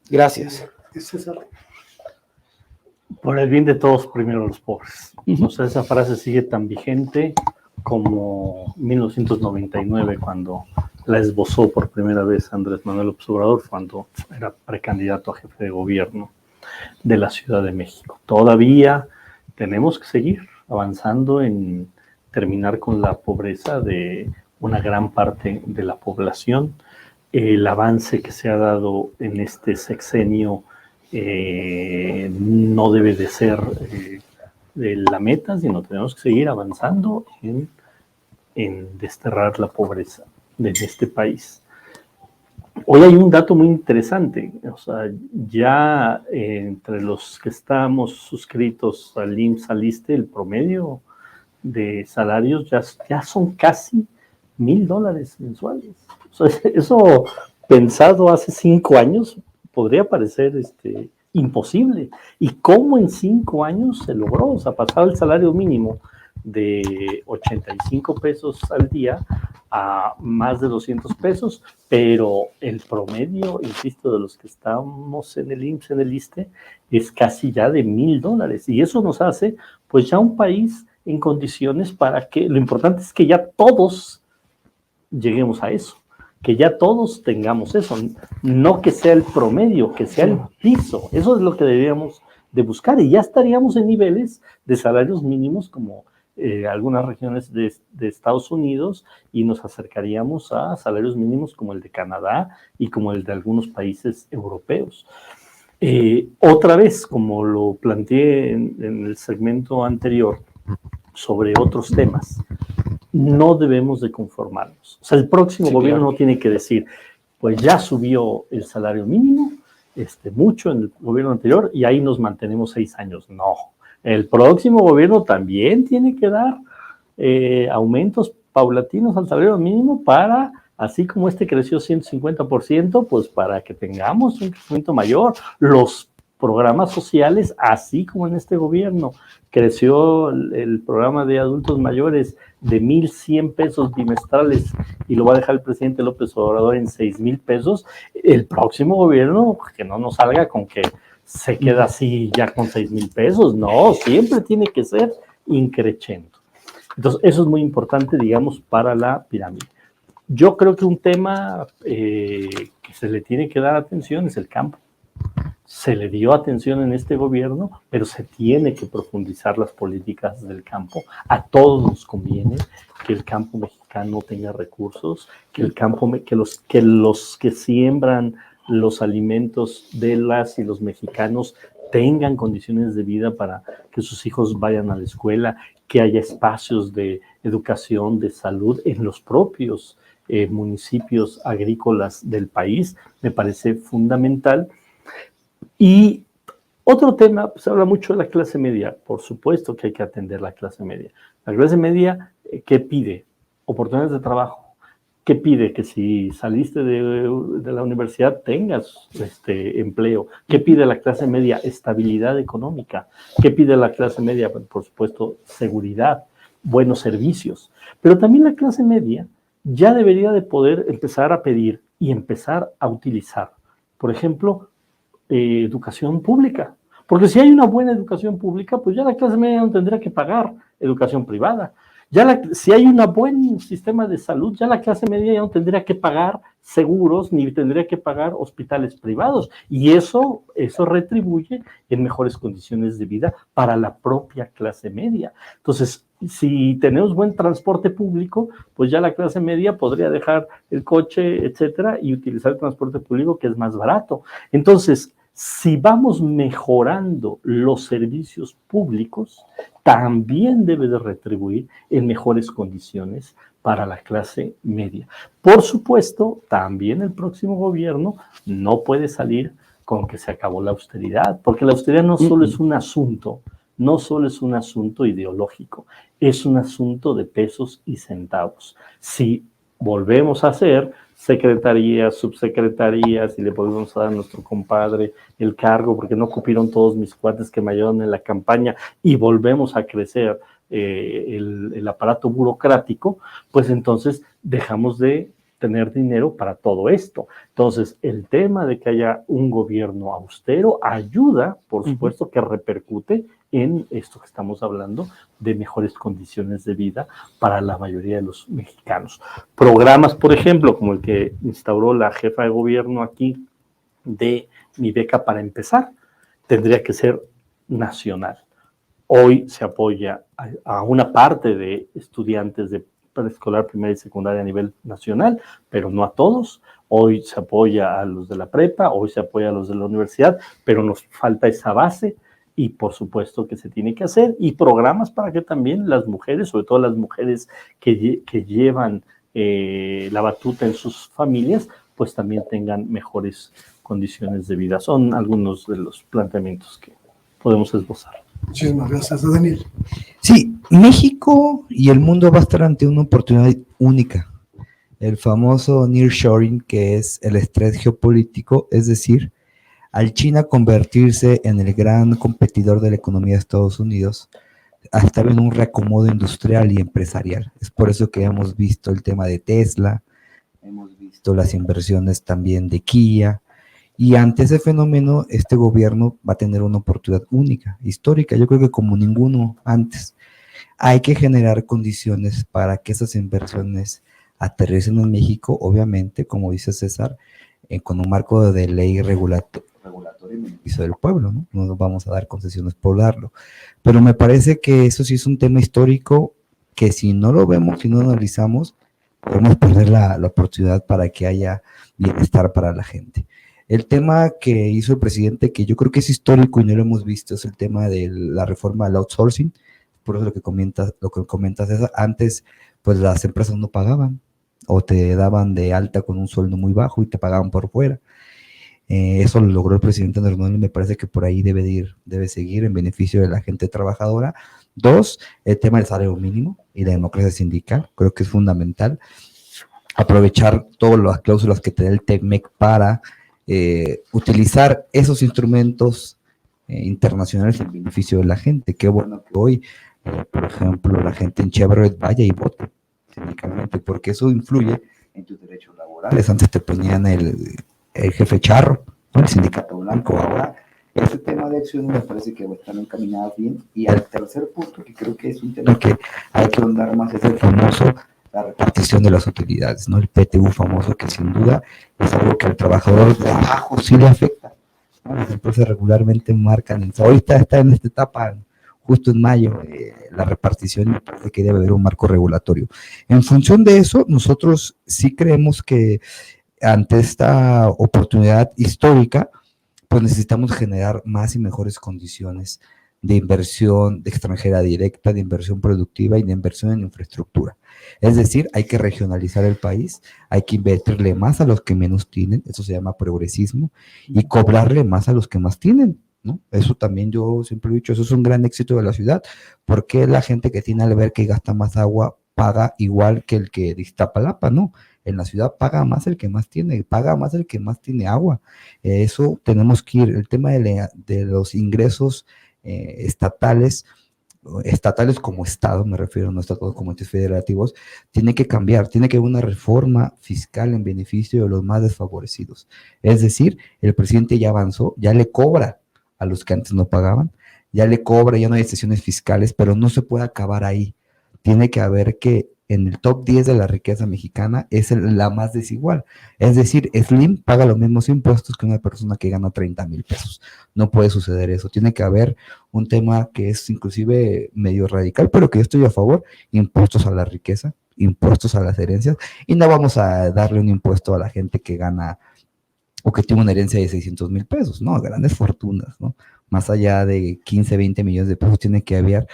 Gracias. César. Por el bien de todos, primero los pobres. O sea, esa frase sigue tan vigente como 1999, cuando la esbozó por primera vez Andrés Manuel López Obrador, cuando era precandidato a jefe de gobierno de la Ciudad de México. Todavía tenemos que seguir avanzando en terminar con la pobreza de una gran parte de la población. El avance que se ha dado en este sexenio no debe de ser de la meta, sino tenemos que seguir avanzando en desterrar la pobreza de este país. Hoy hay un dato muy interesante, o sea, ya entre los que estamos suscritos al IMSS, al ISSSTE, el promedio de salarios ya son casi $1,000 mensuales. O sea, eso pensado hace 5 años podría parecer imposible. ¿Y cómo en 5 años se logró? O sea, pasar el salario mínimo de 85 pesos al día a más de 200 pesos, pero el promedio, insisto, de los que estamos en el IMSS, en el ISSSTE, es casi ya de $1,000. Y eso nos hace, pues, ya un país en condiciones para que, lo importante es que ya todos lleguemos a eso, que ya todos tengamos eso, no que sea el promedio, que sea el piso. Eso es lo que deberíamos de buscar, y ya estaríamos en niveles de salarios mínimos como algunas regiones de Estados Unidos, y nos acercaríamos a salarios mínimos como el de Canadá y como el de algunos países europeos. Otra vez, como lo planteé en el segmento anterior sobre otros temas, no debemos de conformarnos. O sea, el próximo gobierno no tiene que decir, pues ya subió el salario mínimo, mucho en el gobierno anterior, y ahí nos mantenemos 6 años. No, el próximo gobierno también tiene que dar aumentos paulatinos al salario mínimo para, así como creció 150%, pues para que tengamos un crecimiento mayor. Los programas sociales, así como en este gobierno creció el programa de adultos mayores de 1,100 pesos bimestrales y lo va a dejar el presidente López Obrador en 6,000 pesos, el próximo gobierno que no nos salga con que se queda así ya con 6,000 pesos, no, siempre tiene que ser increciendo. Entonces, eso es muy importante, digamos, para la pirámide. Yo creo que un tema que se le tiene que dar atención es el campo. Se le dio atención en este gobierno, pero se tiene que profundizar las políticas del campo. A todos nos conviene que el campo mexicano tenga recursos, que el campo, que los que siembran los alimentos de las y los mexicanos tengan condiciones de vida para que sus hijos vayan a la escuela, que haya espacios de educación, de salud en los propios municipios agrícolas del país. Me parece fundamental. Y otro tema, se habla mucho de la clase media. Por supuesto que hay que atender la clase media. La clase media, ¿qué pide? Oportunidades de trabajo. ¿Qué pide? Que si saliste de la universidad tengas empleo. ¿Qué pide la clase media? Estabilidad económica. ¿Qué pide la clase media? Por supuesto, seguridad, buenos servicios. Pero también la clase media ya debería de poder empezar a pedir y empezar a utilizar, por ejemplo, educación pública. Porque si hay una buena educación pública, pues ya la clase media no tendría que pagar educación privada. Si hay un buen sistema de salud, ya la clase media ya no tendría que pagar seguros ni tendría que pagar hospitales privados. Y eso retribuye en mejores condiciones de vida para la propia clase media. Entonces, si tenemos buen transporte público, pues ya la clase media podría dejar el coche, etcétera, y utilizar el transporte público, que es más barato. Entonces, si vamos mejorando los servicios públicos, también debe de retribuir en mejores condiciones para la clase media. Por supuesto, también el próximo gobierno no puede salir con que se acabó la austeridad, porque la austeridad no solo es un asunto, no solo es un asunto ideológico, es un asunto de pesos y centavos. Si volvemos a hacer secretarías, subsecretarías, y le volvemos a dar a nuestro compadre el cargo, porque no cupieron todos mis cuates que me ayudaron en la campaña, y volvemos a crecer el aparato burocrático, pues entonces dejamos de tener dinero para todo esto. Entonces, el tema de que haya un gobierno austero ayuda, por supuesto, que repercute en esto que estamos hablando de mejores condiciones de vida para la mayoría de los mexicanos. Programas, por ejemplo, como el que instauró la jefa de gobierno aquí de Mi Beca para Empezar, tendría que ser nacional. Hoy se apoya a una parte de estudiantes de preescolar, primaria y secundaria a nivel nacional, pero no a todos. Hoy se apoya a los de la prepa, hoy se apoya a los de la universidad, pero nos falta esa base y por supuesto que se tiene que hacer, y programas para que también las mujeres, sobre todo las mujeres que llevan la batuta en sus familias, pues también tengan mejores condiciones de vida. Son algunos de los planteamientos que podemos esbozar. Muchísimas gracias, Daniel. Sí, México y el mundo va a estar ante una oportunidad única. El famoso nearshoring, que es el estrés geopolítico, es decir, al China convertirse en el gran competidor de la economía de Estados Unidos, hasta en un reacomodo industrial y empresarial. Es por eso que hemos visto el tema de Tesla, hemos visto las inversiones también de Kia, y ante ese fenómeno, este gobierno va a tener una oportunidad única, histórica, yo creo que como ninguno antes. Hay que generar condiciones para que esas inversiones aterricen en México, obviamente, como dice César, con un marco de ley regulatoria en beneficio del pueblo, ¿no? No nos vamos a dar concesiones por darlo. Pero me parece que eso sí es un tema histórico que si no lo vemos, si no lo analizamos, podemos perder la oportunidad para que haya bienestar para la gente. El tema que hizo el presidente, que yo creo que es histórico y no lo hemos visto, es el tema de la reforma del outsourcing. Por eso lo que comentas es, antes pues las empresas no pagaban o te daban de alta con un sueldo muy bajo y te pagaban por fuera. Eso lo logró el presidente Andrés Manuel y me parece que por ahí debe seguir en beneficio de la gente trabajadora. 2, el tema del salario mínimo y la democracia sindical, creo que es fundamental. Aprovechar todas las cláusulas que te da el TEMEC para utilizar esos instrumentos internacionales en beneficio de la gente. Qué bueno que hoy, por ejemplo, la gente en Chevrolet vaya y vote sindicalmente, porque eso influye en tus derechos laborales. Antes te ponían el jefe charro, ¿no? El sindicato blanco. Ahora, ese tema de acción me parece que están encaminadas bien. Y al tercer punto, que creo que es un tema que hay que ahondar más, es el famoso la repartición de las utilidades, ¿no? El PTU famoso, que sin duda es algo que al trabajador de abajo sí le afecta, ¿no? Las empresas regularmente marcan, ahorita está en esta etapa, justo en mayo, la repartición, me parece que debe haber un marco regulatorio. En función de eso, nosotros sí creemos que ante esta oportunidad histórica, pues necesitamos generar más y mejores condiciones de inversión extranjera directa, de inversión productiva y de inversión en infraestructura. Es decir, hay que regionalizar el país, hay que invertirle más a los que menos tienen, eso se llama progresismo, y cobrarle más a los que más tienen, ¿no? Eso también yo siempre he dicho, eso es un gran éxito de la ciudad, porque la gente que tiene alberca y gasta más agua paga igual que el que de Iztapalapa, ¿no? En la ciudad paga más el que más tiene, paga más el que más tiene agua. Eso tenemos que ir, el tema de los ingresos estatales como Estado, me refiero, no estados como entes federativos, tiene que cambiar, tiene que haber una reforma fiscal en beneficio de los más desfavorecidos. Es decir, el presidente ya avanzó, ya le cobra a los que antes no pagaban, ya le cobra, ya no hay excepciones fiscales, pero no se puede acabar ahí. Tiene que haber que en el top 10 de la riqueza mexicana es la más desigual. Es decir, Slim paga los mismos impuestos que una persona que gana 30,000 pesos. No puede suceder eso. Tiene que haber un tema que es inclusive medio radical, pero que yo estoy a favor: impuestos a la riqueza, impuestos a las herencias, y no vamos a darle un impuesto a la gente que gana o que tiene una herencia de 600,000 pesos, ¿no? Grandes fortunas, ¿no? Más allá de 15, 20 millones de pesos, tiene que haber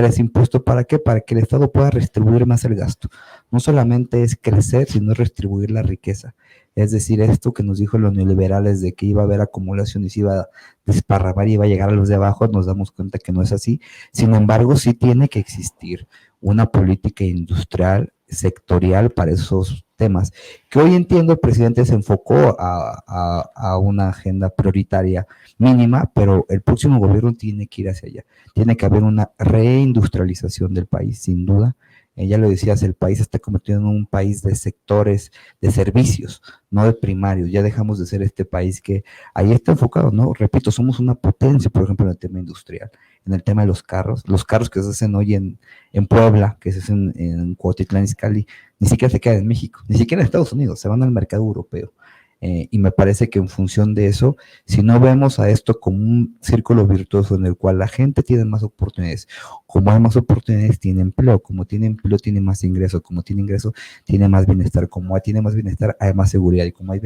ese impuesto. ¿Para qué? Para que el Estado pueda redistribuir más el gasto. No solamente es crecer, sino redistribuir la riqueza. Es decir, esto que nos dijo los neoliberales de que iba a haber acumulación y se iba a desparramar y iba a llegar a los de abajo, nos damos cuenta que no es así. Sin embargo, sí tiene que existir una política industrial, sectorial para esos temas, que hoy entiendo el presidente se enfocó a una agenda prioritaria mínima, pero el próximo gobierno tiene que ir hacia allá. Tiene que haber una reindustrialización del país, sin duda. Ya lo decías, el país se está convirtiendo en un país de sectores, de servicios, no de primarios. Ya dejamos de ser este país que ahí está enfocado, ¿no? Repito, somos una potencia, por ejemplo, en el tema industrial, en el tema de los carros que se hacen hoy en Puebla, que se hacen en Cuautitlán Izcalli, ni siquiera se quedan en México, ni siquiera en Estados Unidos, se van al mercado europeo. Y me parece que en función de eso, si no vemos a esto como un círculo virtuoso en el cual la gente tiene más oportunidades, como hay más oportunidades, tiene empleo, como tiene empleo, tiene más ingreso, como tiene ingreso, tiene más bienestar, como tiene más bienestar, hay más seguridad, y como hay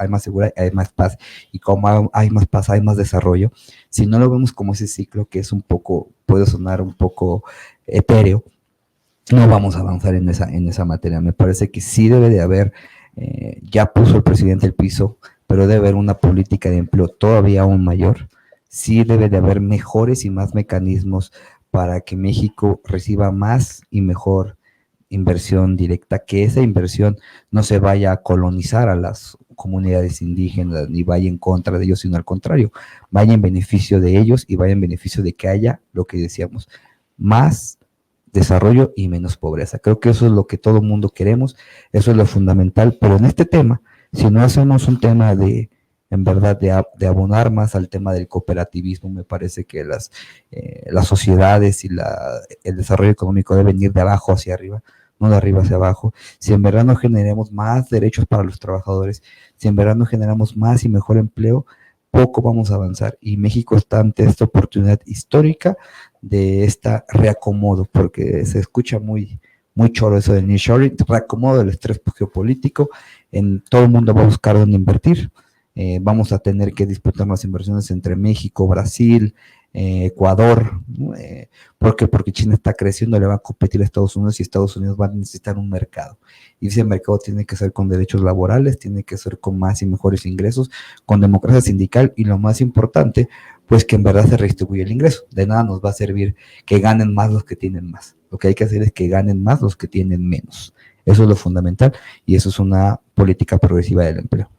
más seguridad, hay más paz, y como hay más paz, hay más desarrollo. Si no lo vemos como ese ciclo que es un poco, puede sonar un poco etéreo, no vamos a avanzar en esa materia. Me parece que sí debe de haber, ya puso el presidente el piso, pero debe haber una política de empleo todavía aún mayor. Sí debe de haber mejores y más mecanismos para que México reciba más y mejor inversión directa, que esa inversión no se vaya a colonizar a las comunidades indígenas ni vaya en contra de ellos, sino al contrario, vaya en beneficio de ellos y vaya en beneficio de que haya lo que decíamos, más desarrollo y menos pobreza. Creo que eso es lo que todo mundo queremos, eso es lo fundamental, pero en este tema, si no hacemos un tema en verdad, de abonar más al tema del cooperativismo, me parece que las sociedades y el desarrollo económico deben ir de abajo hacia arriba, no de arriba hacia abajo. Si en verdad no generemos más derechos para los trabajadores, si en verdad no generamos más y mejor empleo, poco vamos a avanzar. Y México está ante esta oportunidad histórica de esta reacomodo, porque se escucha muy choro eso del nearshoring, reacomodo del estrés geopolítico, en todo el mundo va a buscar dónde invertir. Vamos a tener que disputar las inversiones entre México, Brasil, Ecuador, ¿no? ¿Por qué? Porque China está creciendo, le va a competir a Estados Unidos y Estados Unidos va a necesitar un mercado. Y ese mercado tiene que ser con derechos laborales, tiene que ser con más y mejores ingresos, con democracia sindical y lo más importante, pues que en verdad se redistribuya el ingreso. De nada nos va a servir que ganen más los que tienen más. Lo que hay que hacer es que ganen más los que tienen menos. Eso es lo fundamental y eso es una política progresiva del empleo.